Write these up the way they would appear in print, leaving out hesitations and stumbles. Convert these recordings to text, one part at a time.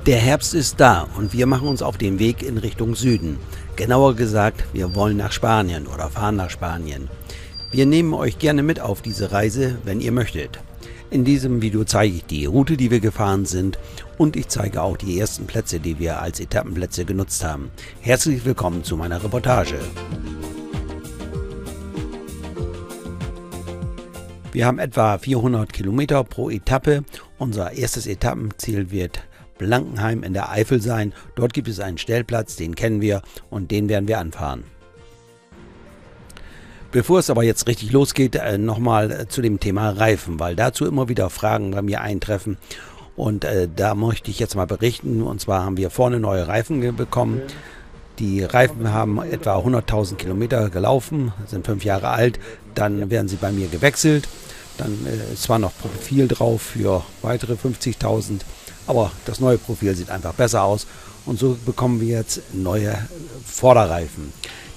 Der Herbst ist da und wir machen uns auf den Weg in Richtung Süden. Genauer gesagt, wir wollen nach Spanien oder fahren nach Spanien. Wir nehmen euch gerne mit auf diese Reise, wenn ihr möchtet. In diesem Video zeige ich die Route, die wir gefahren sind, und ich zeige auch die ersten Plätze, die wir als Etappenplätze genutzt haben. Herzlich willkommen zu meiner Reportage. Wir haben etwa 400 Kilometer pro Etappe. Unser erstes Etappenziel wird Blankenheim in der Eifel sein. Dort gibt es einen Stellplatz, den kennen wir und den werden wir anfahren. Bevor es aber jetzt richtig losgeht, nochmal zu dem Thema Reifen, weil dazu immer wieder Fragen bei mir eintreffen. Und da möchte ich jetzt mal berichten. Und zwar haben wir vorne neue Reifen bekommen. Die Reifen haben etwa 100.000 Kilometer gelaufen, sind 5 Jahre alt. Dann werden sie bei mir gewechselt. Dann ist zwar noch Profil drauf für weitere 50.000, aber das neue Profil sieht einfach besser aus. Und so bekommen wir jetzt neue Vorderreifen.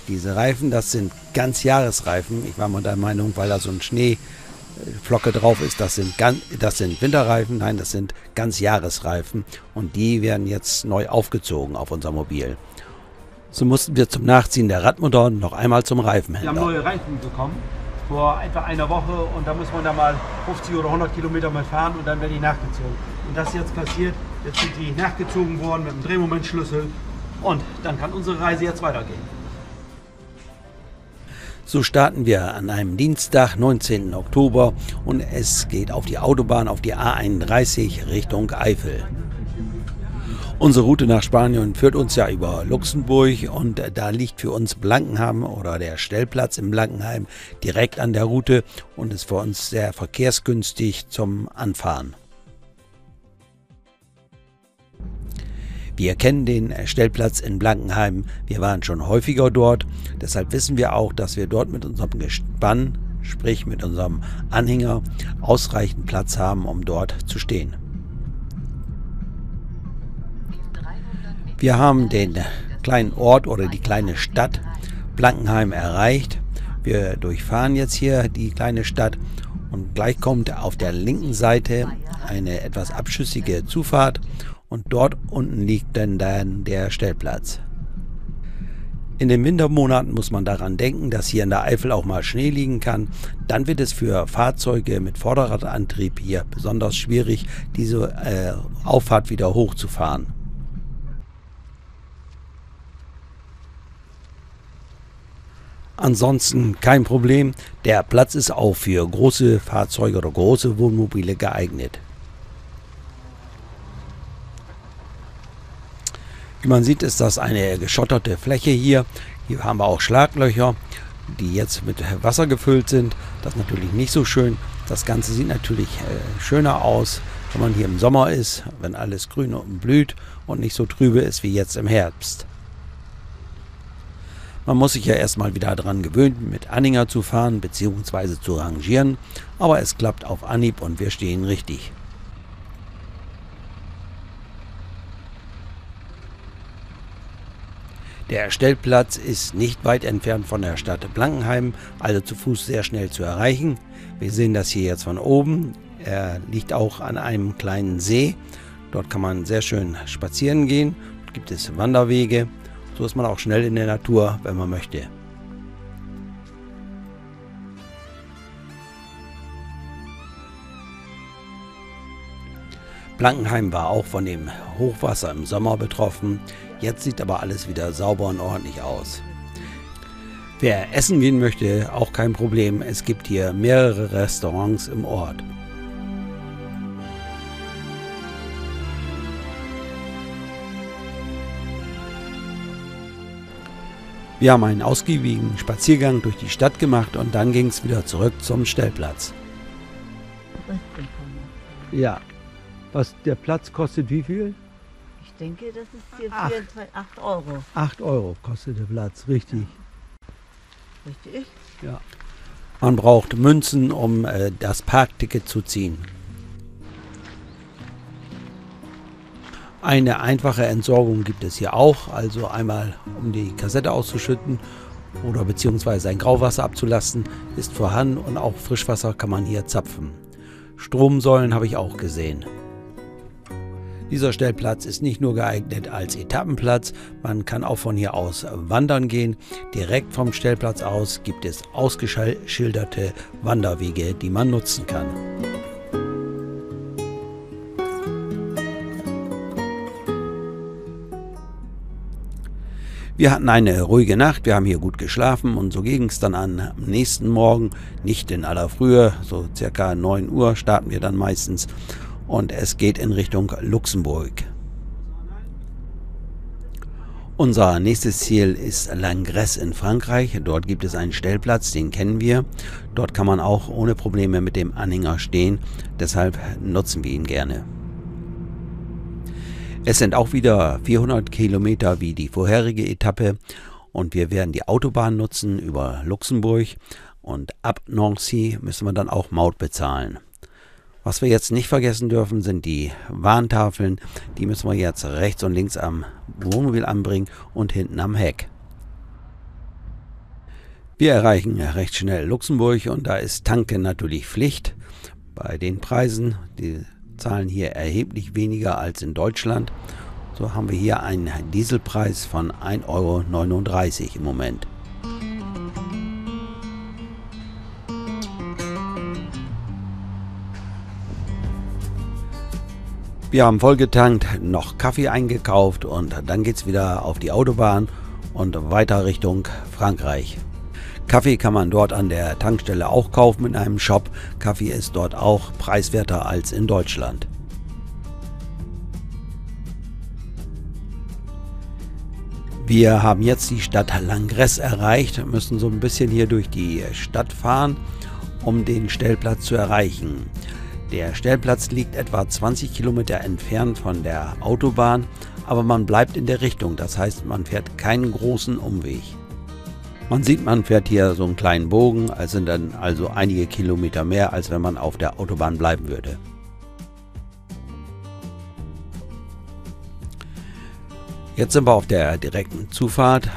Diese Reifen, das sind Ganzjahresreifen. Ich war mal der Meinung, weil da so ein Schneeflocke drauf ist, das sind Winterreifen. Nein, das sind Ganzjahresreifen. Und die werden jetzt neu aufgezogen auf unser Mobil. So mussten wir zum Nachziehen der Radmotor noch einmal zum Reifenhändler. Wir haben neue Reifen bekommen vor etwa einer Woche und da muss man da mal 50 oder 100 Kilometer mal fahren und dann werden die nachgezogen. Und das ist jetzt passiert, jetzt sind die nachgezogen worden mit dem Drehmomentschlüssel und dann kann unsere Reise jetzt weitergehen. So starten wir an einem Dienstag, 19. Oktober, und es geht auf die Autobahn, auf die A31 Richtung Eifel. Unsere Route nach Spanien führt uns ja über Luxemburg und da liegt für uns Blankenheim oder der Stellplatz in Blankenheim direkt an der Route und ist für uns sehr verkehrsgünstig zum Anfahren. Wir kennen den Stellplatz in Blankenheim, wir waren schon häufiger dort, deshalb wissen wir auch, dass wir dort mit unserem Gespann, sprich mit unserem Anhänger, ausreichend Platz haben, um dort zu stehen. Wir haben den kleinen Ort oder die kleine Stadt Blankenheim erreicht. Wir durchfahren jetzt hier die kleine Stadt und gleich kommt auf der linken Seite eine etwas abschüssige Zufahrt und dort unten liegt dann der Stellplatz. In den Wintermonaten muss man daran denken, dass hier in der Eifel auch mal Schnee liegen kann. Dann wird es für Fahrzeuge mit Vorderradantrieb hier besonders schwierig, diese Auffahrt wieder hochzufahren. Ansonsten kein Problem, der Platz ist auch für große Fahrzeuge oder große Wohnmobile geeignet. Wie man sieht, ist das eine geschotterte Fläche hier. Hier haben wir auch Schlaglöcher, die jetzt mit Wasser gefüllt sind. Das ist natürlich nicht so schön. Das Ganze sieht natürlich schöner aus, wenn man hier im Sommer ist, wenn alles grün und blüht und nicht so trübe ist wie jetzt im Herbst. Man muss sich ja erstmal wieder daran gewöhnen, mit Anhänger zu fahren bzw. zu rangieren, aber es klappt auf Anhieb und wir stehen richtig. Der Stellplatz ist nicht weit entfernt von der Stadt Blankenheim, also zu Fuß sehr schnell zu erreichen. Wir sehen das hier jetzt von oben. Er liegt auch an einem kleinen See. Dort kann man sehr schön spazieren gehen. Dort gibt es Wanderwege. So ist man auch schnell in der Natur, wenn man möchte. Blankenheim war auch von dem Hochwasser im Sommer betroffen. Jetzt sieht aber alles wieder sauber und ordentlich aus. Wer essen gehen möchte, auch kein Problem. Es gibt hier mehrere Restaurants im Ort. Wir haben einen ausgiebigen Spaziergang durch die Stadt gemacht und dann ging es wieder zurück zum Stellplatz. Ja, der Platz kostet wie viel? Ich denke, das ist hier 8 Euro. 8 Euro kostet der Platz, richtig. Richtig? Ja. Man braucht Münzen, um das Parkticket zu ziehen. Eine einfache Entsorgung gibt es hier auch, also einmal um die Kassette auszuschütten oder beziehungsweise ein Grauwasser abzulassen, ist vorhanden und auch Frischwasser kann man hier zapfen. Stromsäulen habe ich auch gesehen. Dieser Stellplatz ist nicht nur geeignet als Etappenplatz, man kann auch von hier aus wandern gehen. Direkt vom Stellplatz aus gibt es ausgeschilderte Wanderwege, die man nutzen kann. Wir hatten eine ruhige Nacht, wir haben hier gut geschlafen und so ging es dann am nächsten Morgen, nicht in aller Frühe, so circa 9 Uhr starten wir dann meistens und es geht in Richtung Luxemburg. Unser nächstes Ziel ist Langres in Frankreich. Dort gibt es einen Stellplatz, den kennen wir. Dort kann man auch ohne Probleme mit dem Anhänger stehen, deshalb nutzen wir ihn gerne. Es sind auch wieder 400 Kilometer wie die vorherige Etappe und wir werden die Autobahn nutzen über Luxemburg und ab Nancy müssen wir dann auch Maut bezahlen. Was wir jetzt nicht vergessen dürfen, sind die Warntafeln. Die müssen wir jetzt rechts und links am Wohnmobil anbringen und hinten am Heck. Wir erreichen recht schnell Luxemburg und da ist Tanken natürlich Pflicht. Bei den Preisen, die zahlen hier erheblich weniger als in Deutschland. So haben wir hier einen Dieselpreis von 1,39 € im Moment. Wir haben vollgetankt, noch Kaffee eingekauft und dann geht es wieder auf die Autobahn und weiter Richtung Frankreich. Kaffee kann man dort an der Tankstelle auch kaufen mit einem Shop. Kaffee ist dort auch preiswerter als in Deutschland. Wir haben jetzt die Stadt Langres erreicht, müssen so ein bisschen hier durch die Stadt fahren, um den Stellplatz zu erreichen. Der Stellplatz liegt etwa 20 Kilometer entfernt von der Autobahn, aber man bleibt in der Richtung, das heißt, man fährt keinen großen Umweg. Man sieht, man fährt hier so einen kleinen Bogen, es sind dann also einige Kilometer mehr, als wenn man auf der Autobahn bleiben würde. Jetzt sind wir auf der direkten Zufahrt,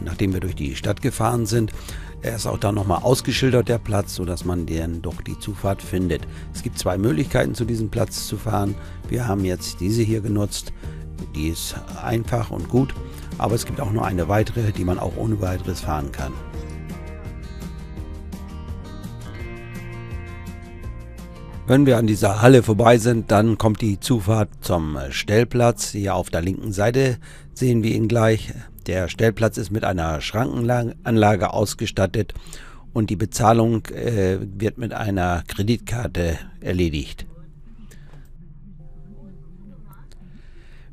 nachdem wir durch die Stadt gefahren sind. Er ist auch da nochmal ausgeschildert, der Platz, sodass man dann doch die Zufahrt findet. Es gibt 2 Möglichkeiten, zu diesem Platz zu fahren. Wir haben jetzt diese hier genutzt. Die ist einfach und gut, aber es gibt auch noch eine weitere, die man auch ohne weiteres fahren kann. Wenn wir an dieser Halle vorbei sind, dann kommt die Zufahrt zum Stellplatz. Hier auf der linken Seite sehen wir ihn gleich. Der Stellplatz ist mit einer Schrankenanlage ausgestattet und die Bezahlung wird mit einer Kreditkarte erledigt.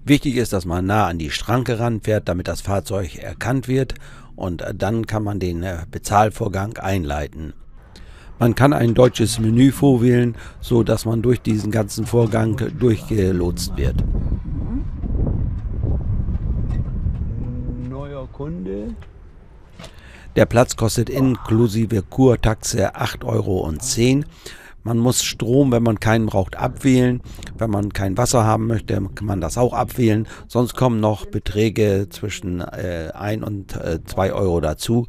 Wichtig ist, dass man nah an die Schranke ranfährt, damit das Fahrzeug erkannt wird und dann kann man den Bezahlvorgang einleiten. Man kann ein deutsches Menü vorwählen, so dass man durch diesen ganzen Vorgang durchgelotst wird. Neuer Kunde. Der Platz kostet inklusive Kurtaxe 8,10 €. Man muss Strom, wenn man keinen braucht, abwählen. Wenn man kein Wasser haben möchte, kann man das auch abwählen. Sonst kommen noch Beträge zwischen 1 und 2 € dazu.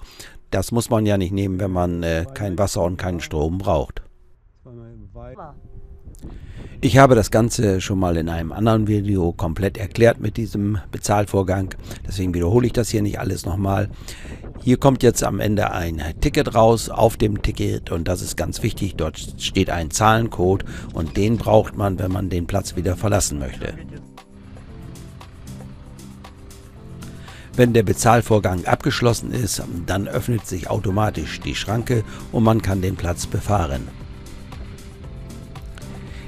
Das muss man ja nicht nehmen, wenn man kein Wasser und keinen Strom braucht. Ich habe das Ganze schon mal in einem anderen Video komplett erklärt mit diesem Bezahlvorgang. Deswegen wiederhole ich das hier nicht alles nochmal. Hier kommt jetzt am Ende ein Ticket raus auf dem Ticket und das ist ganz wichtig. Dort steht ein Zahlencode und den braucht man, wenn man den Platz wieder verlassen möchte. Wenn der Bezahlvorgang abgeschlossen ist, dann öffnet sich automatisch die Schranke und man kann den Platz befahren.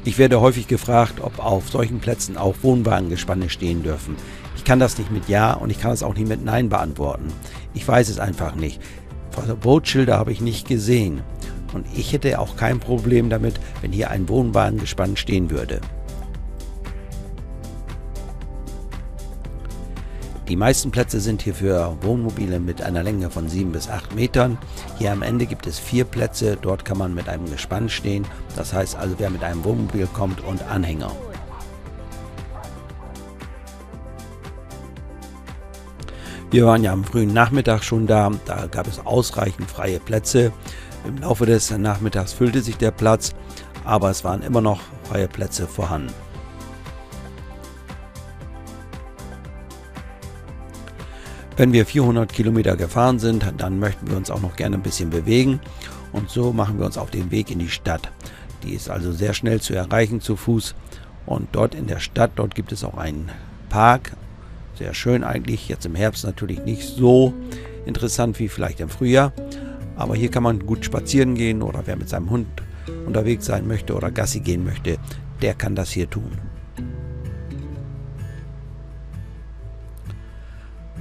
Ich werde häufig gefragt, ob auf solchen Plätzen auch Wohnwagengespanne stehen dürfen. Ich kann das nicht mit Ja und ich kann es auch nicht mit Nein beantworten. Ich weiß es einfach nicht. Verbotsschilder habe ich nicht gesehen und ich hätte auch kein Problem damit, wenn hier ein Wohnwagengespann stehen würde. Die meisten Plätze sind hier für Wohnmobile mit einer Länge von 7 bis 8 Metern. Hier am Ende gibt es 4 Plätze, dort kann man mit einem Gespann stehen. Das heißt also, wer mit einem Wohnmobil kommt und Anhänger. Wir waren ja am frühen Nachmittag schon da gab es ausreichend freie Plätze. Im Laufe des Nachmittags füllte sich der Platz, aber es waren immer noch freie Plätze vorhanden. Wenn wir 400 Kilometer gefahren sind, dann möchten wir uns auch noch gerne ein bisschen bewegen und so machen wir uns auf den Weg in die Stadt. Die ist also sehr schnell zu erreichen zu Fuß und dort in der Stadt, dort gibt es auch einen Park, sehr schön eigentlich, jetzt im Herbst natürlich nicht so interessant wie vielleicht im Frühjahr, aber hier kann man gut spazieren gehen oder wer mit seinem Hund unterwegs sein möchte oder Gassi gehen möchte, der kann das hier tun.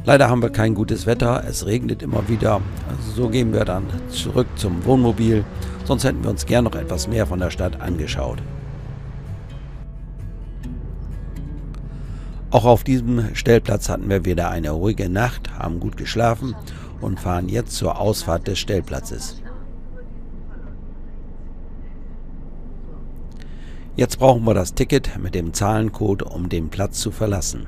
Leider haben wir kein gutes Wetter, es regnet immer wieder, so gehen wir dann zurück zum Wohnmobil, sonst hätten wir uns gern noch etwas mehr von der Stadt angeschaut. Auch auf diesem Stellplatz hatten wir wieder eine ruhige Nacht, haben gut geschlafen und fahren jetzt zur Ausfahrt des Stellplatzes. Jetzt brauchen wir das Ticket mit dem Zahlencode, um den Platz zu verlassen.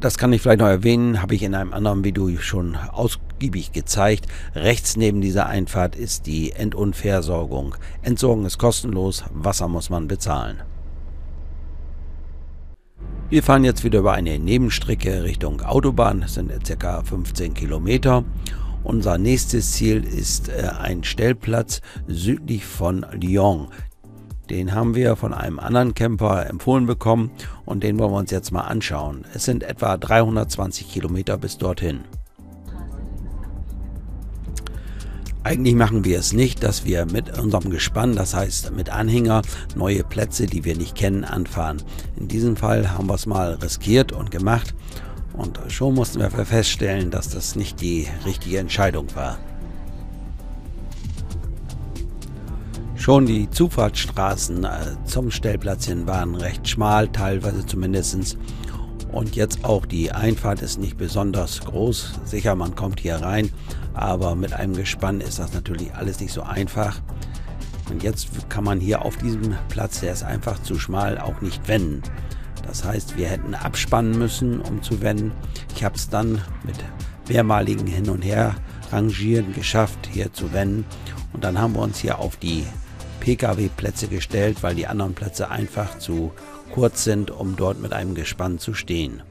Das kann ich vielleicht noch erwähnen, habe ich in einem anderen Video schon ausgiebig gezeigt. Rechts neben dieser Einfahrt ist die End- und Versorgung. Entsorgung ist kostenlos, Wasser muss man bezahlen. Wir fahren jetzt wieder über eine Nebenstrecke Richtung Autobahn, das sind ca. 15 Kilometer. Unser nächstes Ziel ist ein Stellplatz südlich von Lyon. Den haben wir von einem anderen Camper empfohlen bekommen und den wollen wir uns jetzt mal anschauen. Es sind etwa 320 Kilometer bis dorthin. Eigentlich machen wir es nicht, dass wir mit unserem Gespann, das heißt mit Anhänger, neue Plätze, die wir nicht kennen, anfahren. In diesem Fall haben wir es mal riskiert und gemacht und schon mussten wir feststellen, dass das nicht die richtige Entscheidung war. Schon die Zufahrtsstraßen zum Stellplatz hin waren recht schmal, teilweise zumindest. Und jetzt auch die Einfahrt ist nicht besonders groß. Sicher, man kommt hier rein, aber mit einem Gespann ist das natürlich alles nicht so einfach. Und jetzt kann man hier auf diesem Platz, der ist einfach zu schmal, auch nicht wenden. Das heißt, wir hätten abspannen müssen, um zu wenden. Ich habe es dann mit mehrmaligen Hin- und Her rangieren geschafft, hier zu wenden. Und dann haben wir uns hier auf die Pkw-Plätze gestellt, weil die anderen Plätze einfach zu kurz sind, um dort mit einem Gespann zu stehen.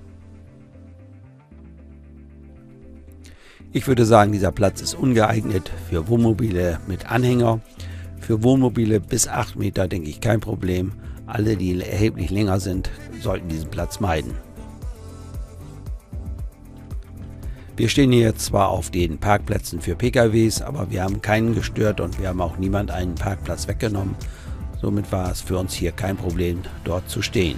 Ich würde sagen, dieser Platz ist ungeeignet für Wohnmobile mit Anhänger. Für Wohnmobile bis 8 Meter denke ich kein Problem. Alle, die erheblich länger sind, sollten diesen Platz meiden. Wir stehen hier zwar auf den Parkplätzen für PKWs, aber wir haben keinen gestört und wir haben auch niemand einen Parkplatz weggenommen. Somit war es für uns hier kein Problem, dort zu stehen.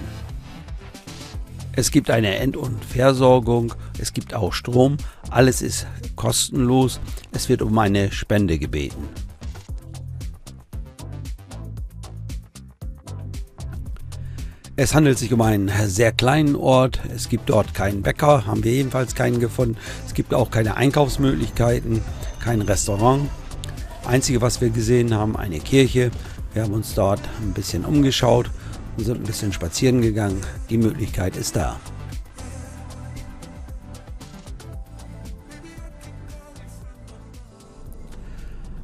Es gibt eine End- und Versorgung, es gibt auch Strom, alles ist kostenlos. Es wird um eine Spende gebeten. Es handelt sich um einen sehr kleinen Ort. Es gibt dort keinen Bäcker, haben wir jedenfalls keinen gefunden. Es gibt auch keine Einkaufsmöglichkeiten, kein Restaurant. Einzige, was wir gesehen haben, eine Kirche. Wir haben uns dort ein bisschen umgeschaut und sind ein bisschen spazieren gegangen. Die Möglichkeit ist da.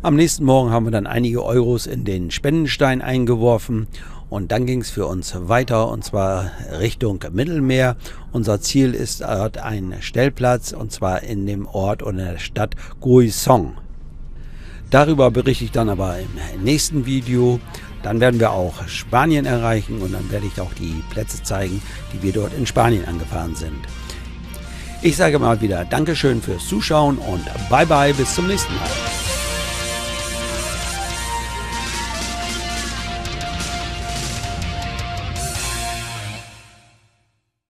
Am nächsten Morgen haben wir dann einige Euros in den Spendenstein eingeworfen. Und dann ging es für uns weiter und zwar Richtung Mittelmeer. Unser Ziel ist dort ein Stellplatz und zwar in dem Ort oder der Stadt Gruissan. Darüber berichte ich dann aber im nächsten Video. Dann werden wir auch Spanien erreichen und dann werde ich auch die Plätze zeigen, die wir dort in Spanien angefahren sind. Ich sage mal wieder Dankeschön fürs Zuschauen und bye bye, bis zum nächsten Mal.